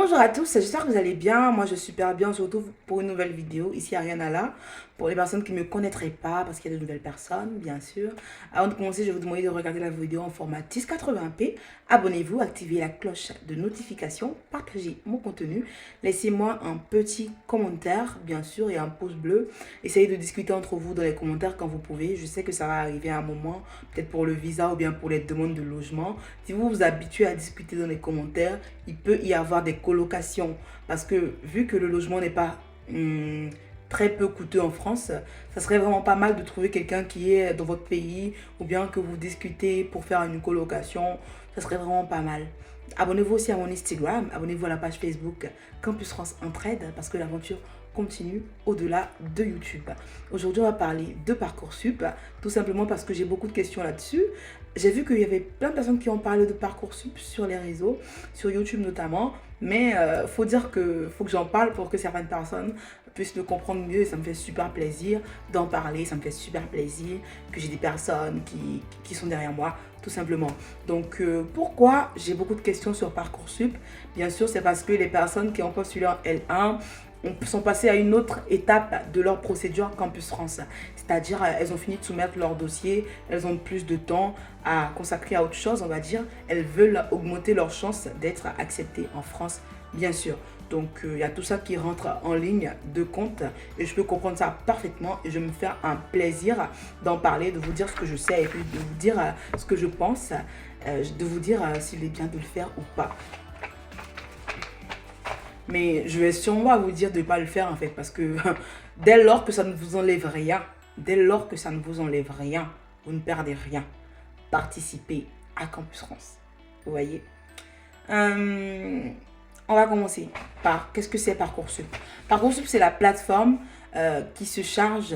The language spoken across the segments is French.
Bonjour à tous, j'espère que vous allez bien. Moi, je suis super bien, surtout pour une nouvelle vidéo. Ici, Ariana là. Pour les personnes qui ne me connaîtraient pas, parce qu'il y a de nouvelles personnes, bien sûr. Avant de commencer, je vais vous demander de regarder la vidéo en format 1080p. Abonnez-vous, activez la cloche de notification, partagez mon contenu. Laissez-moi un petit commentaire, bien sûr, et un pouce bleu. Essayez de discuter entre vous dans les commentaires quand vous pouvez. Je sais que ça va arriver à un moment, peut-être pour le visa ou bien pour les demandes de logement. Si vous vous habituez à discuter dans les commentaires, il peut y avoir des colocations. Parce que vu que le logement n'est pas très peu coûteux en France, ça serait vraiment pas mal de trouver quelqu'un qui est dans votre pays ou bien que vous discutez pour faire une colocation. Ça serait vraiment pas mal. Abonnez-vous aussi à mon Instagram, abonnez-vous à la page Facebook Campus France Entraide parce que l'aventure continue au-delà de YouTube. Aujourd'hui, on va parler de Parcoursup, tout simplement parce que j'ai beaucoup de questions là-dessus. J'ai vu qu'il y avait plein de personnes qui ont parlé de Parcoursup sur les réseaux, sur YouTube notamment, mais faut dire que faut que j'en parle pour que certaines personnes puissent le comprendre mieux et ça me fait super plaisir d'en parler, ça me fait super plaisir que j'ai des personnes qui sont derrière moi, tout simplement. Donc, pourquoi j'ai beaucoup de questions sur Parcoursup? Bien sûr, c'est parce que les personnes qui ont postulé en L1 sont passées à une autre étape de leur procédure Campus France. C'est-à-dire, elles ont fini de soumettre leur dossier, elles ont plus de temps à consacrer à autre chose, on va dire. Elles veulent augmenter leurs chances d'être acceptées en France, bien sûr. Donc, il y a tout ça qui rentre en ligne de compte et je peux comprendre ça parfaitement et je vais me faire un plaisir d'en parler, de vous dire ce que je sais et puis de vous dire ce que je pense, de vous dire s'il est bien de le faire ou pas. Mais je vais sûrement vous dire de ne pas le faire en fait parce que dès lors que ça ne vous enlève rien, dès lors que ça ne vous enlève rien, vous ne perdez rien. Participez à Campus France. Vous voyez. On va commencer par qu'est-ce que c'est Parcoursup. Parcoursup, c'est la plateforme qui se charge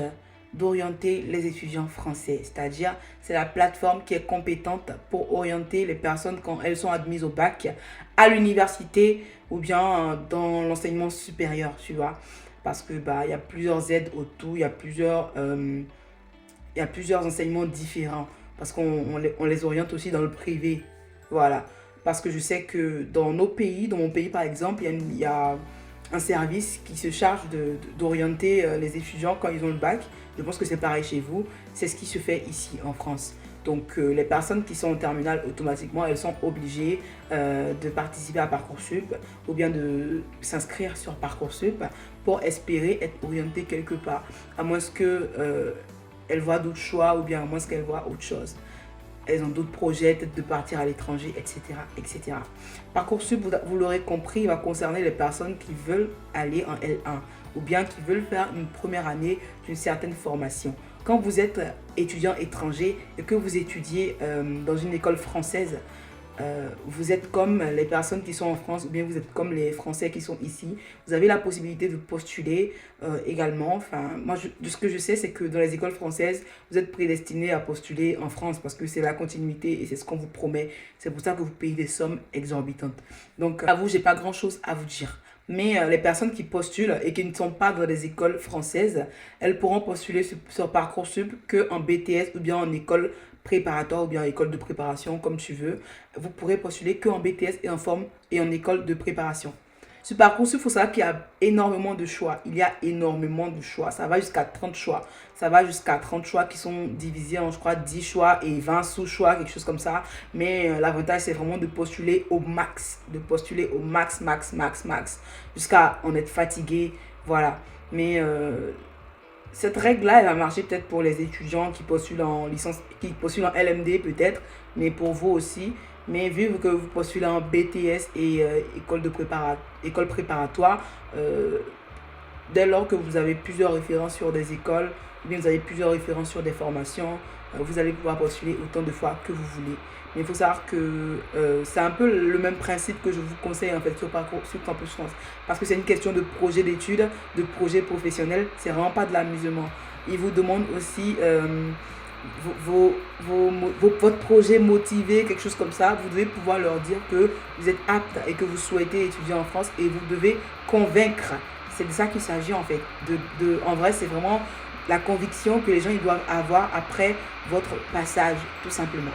d'orienter les étudiants français. C'est-à-dire, c'est la plateforme qui est compétente pour orienter les personnes quand elles sont admises au bac à l'université ou bien dans l'enseignement supérieur, tu vois. Parce que il y a plusieurs aides autour, il y a plusieurs enseignements différents. Parce qu'on les oriente aussi dans le privé. Voilà. Parce que je sais que dans nos pays, dans mon pays par exemple, il y a un service qui se charge d'orienter les étudiants quand ils ont le bac. Je pense que c'est pareil chez vous. C'est ce qui se fait ici en France. Donc les personnes qui sont en terminale, automatiquement, elles sont obligées de participer à Parcoursup ou bien de s'inscrire sur Parcoursup pour espérer être orientées quelque part. À moins que elles voient d'autres choix ou bien à moins qu'elles voient autre chose. Elles ont d'autres projets, peut-être de partir à l'étranger, etc., etc. Parcoursup, vous l'aurez compris, il va concerner les personnes qui veulent aller en L1 ou bien qui veulent faire une première année d'une certaine formation. Quand vous êtes étudiant étranger et que vous étudiez dans une école française, vous êtes comme les personnes qui sont en France ou bien vous êtes comme les Français qui sont ici. Vous avez la possibilité de postuler également. Enfin, moi, de ce que je sais, c'est que dans les écoles françaises, vous êtes prédestiné à postuler en France parce que c'est la continuité et c'est ce qu'on vous promet. C'est pour ça que vous payez des sommes exorbitantes. Donc, à vous, j'ai pas grand-chose à vous dire. Mais les personnes qui postulent et qui ne sont pas dans des écoles françaises, elles pourront postuler sur Parcoursup qu'en BTS ou bien en école préparatoire ou bien école de préparation, comme tu veux. Vous pourrez postuler qu'en BTS et en école de préparation. Sur Parcoursup, il faut savoir qu'il y a énormément de choix. Il y a énormément de choix. Ça va jusqu'à 30 choix. Ça va jusqu'à 30 choix qui sont divisés en, je crois, 10 choix et 20 sous-choix, quelque chose comme ça. Mais l'avantage, c'est vraiment de postuler au max. De postuler au max, max, max, max. Jusqu'à en être fatigué. Voilà. Mais cette règle-là, elle va marcher peut-être pour les étudiants qui postulent en licence, qui postulent en LMD peut-être, mais pour vous aussi. Mais vu que vous postulez en BTS et école préparatoire, dès lors que vous avez plusieurs références sur des écoles, ou bien vous avez plusieurs références sur des formations, vous allez pouvoir postuler autant de fois que vous voulez. Mais il faut savoir que c'est un peu le même principe que je vous conseille en fait sur Campus France. Parce que c'est une question de projet d'études, de projet professionnel, c'est vraiment pas de l'amusement. Ils vous demandent aussi votre projet motivé, quelque chose comme ça. Vous devez pouvoir leur dire que vous êtes apte et que vous souhaitez étudier en France et vous devez convaincre. C'est de ça qu'il s'agit en fait. En vrai, c'est vraiment la conviction que les gens ils doivent avoir après votre passage, tout simplement.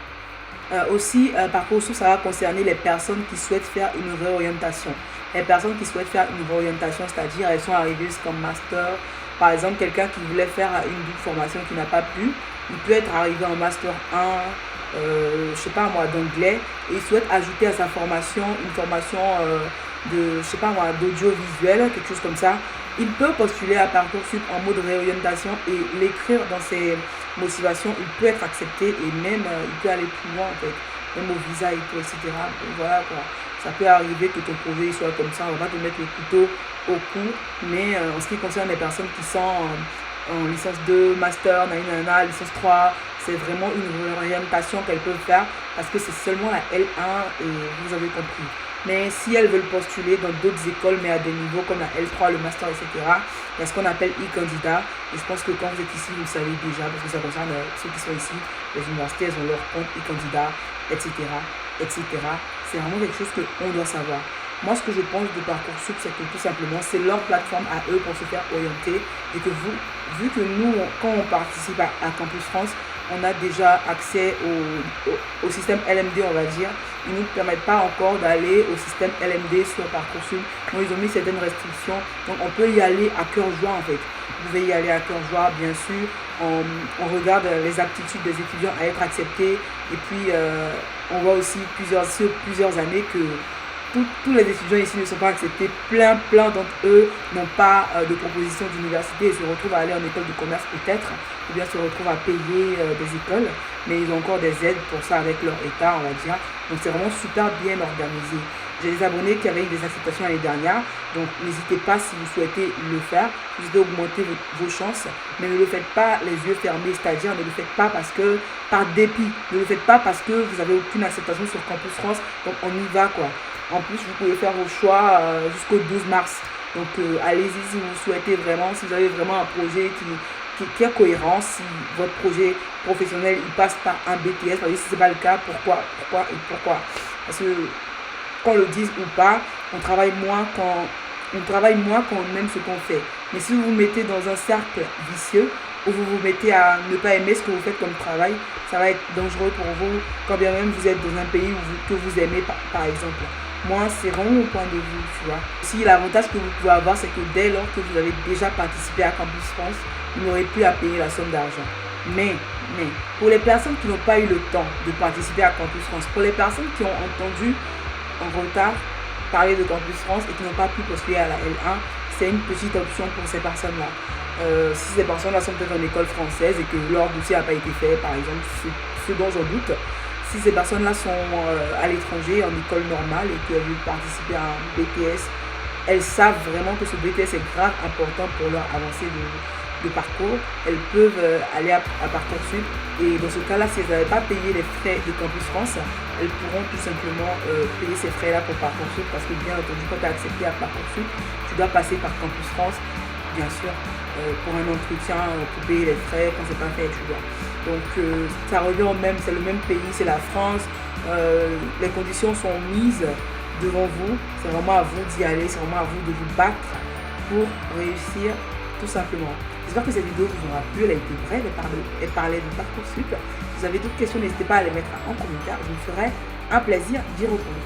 Aussi, Parcoursup, ça va concerner les personnes qui souhaitent faire une réorientation. Les personnes qui souhaitent faire une réorientation, c'est-à-dire elles sont arrivées jusqu'en master. Par exemple, quelqu'un qui voulait faire une double formation qui n'a pas pu, il peut être arrivé en master 1, je sais pas moi, d'anglais, et il souhaite ajouter à sa formation une formation de, je sais pas moi, d'audiovisuel, quelque chose comme ça. Il peut postuler à Parcoursup en mode réorientation et l'écrire dans ses motivations. Il peut être accepté et même il peut aller plus loin en fait, même au visa et tout, etc. Donc, voilà quoi. Ça peut arriver que ton projet soit comme ça, on va pas te mettre le couteau au cou, mais en ce qui concerne les personnes qui sont en licence 2, master, nanana, licence 3, c'est vraiment une réorientation qu'elles peuvent faire parce que c'est seulement la L1 et vous avez compris. Mais si elles veulent postuler dans d'autres écoles, mais à des niveaux comme la L3, le master, etc., il y a ce qu'on appelle e-candidat. Et je pense que quand vous êtes ici, vous le savez déjà, parce que ça concerne ceux qui sont ici, les universités, elles ont leur compte e-candidat, etc., etc. C'est vraiment quelque chose qu'on doit savoir. Moi, ce que je pense de Parcoursup, c'est que tout simplement, c'est leur plateforme à eux pour se faire orienter. Et que vous, vu que nous, quand on participe à Campus France, on a déjà accès au système LMD, on va dire. Ils ne nous permettent pas encore d'aller au système LMD sur Parcoursup. Donc, ils ont mis certaines restrictions. Donc, on peut y aller à cœur joie, en fait. Vous pouvez y aller à cœur joie, bien sûr. On regarde les aptitudes des étudiants à être acceptés. Et puis, on voit aussi sur plusieurs années que tous les étudiants ici ne sont pas acceptés. Plein d'entre eux n'ont pas de proposition d'université et se retrouvent à aller en école de commerce peut-être, ou bien se retrouvent à payer des écoles, mais ils ont encore des aides pour ça avec leur état, on va dire. Donc c'est vraiment super bien organisé. J'ai des abonnés qui avaient eu des acceptations l'année dernière, donc n'hésitez pas si vous souhaitez le faire, vous devez augmenter vos chances, mais ne le faites pas les yeux fermés, c'est-à-dire ne le faites pas parce que, par dépit, ne le faites pas parce que vous n'avez aucune acceptation sur Campus France, donc on y va quoi. En plus, vous pouvez faire vos choix jusqu'au 12 mars. Donc, allez-y si vous souhaitez vraiment, si vous avez vraiment un projet qui est cohérent, si votre projet professionnel il passe par un BTS, parce que si ce n'est pas le cas, pourquoi Parce que, qu'on le dise ou pas, on travaille moins quand on aime ce qu'on fait. Mais si vous vous mettez dans un cercle vicieux, où vous vous mettez à ne pas aimer ce que vous faites comme travail, ça va être dangereux pour vous, quand bien même vous êtes dans un pays que vous aimez, par exemple. Moi, c'est vraiment mon point de vue, tu vois. Si l'avantage que vous pouvez avoir, c'est que dès lors que vous avez déjà participé à Campus France, vous n'aurez plus à payer la somme d'argent. Mais, pour les personnes qui n'ont pas eu le temps de participer à Campus France, pour les personnes qui ont entendu en retard parler de Campus France et qui n'ont pas pu postuler à la L1, c'est une petite option pour ces personnes-là. Si ces personnes-là sont peut-être en école française et que leur dossier n'a pas été fait, par exemple, ce dont j'en doute, si ces personnes-là sont à l'étranger, en école normale et qu'elles veulent participer à un BTS, elles savent vraiment que ce BTS est grave important pour leur avancée de parcours. Elles peuvent aller à Parcoursup et dans ce cas-là, si elles n'avaient pas payé les frais de Campus France, elles pourront tout simplement payer ces frais-là pour Parcoursup parce que bien entendu, quand tu es accepté à Parcoursup, tu dois passer par Campus France, bien sûr, pour un entretien, pour payer les frais quand c'est pas fait, tu vois. Donc ça revient au même, c'est le même pays, c'est la France. Les conditions sont mises devant vous. C'est vraiment à vous d'y aller, c'est vraiment à vous de vous battre pour réussir tout simplement. J'espère que cette vidéo vous aura plu, elle a été brève, elle parlait de Parcoursup. Si vous avez d'autres questions, n'hésitez pas à les mettre en commentaire, je me ferai un plaisir d'y répondre.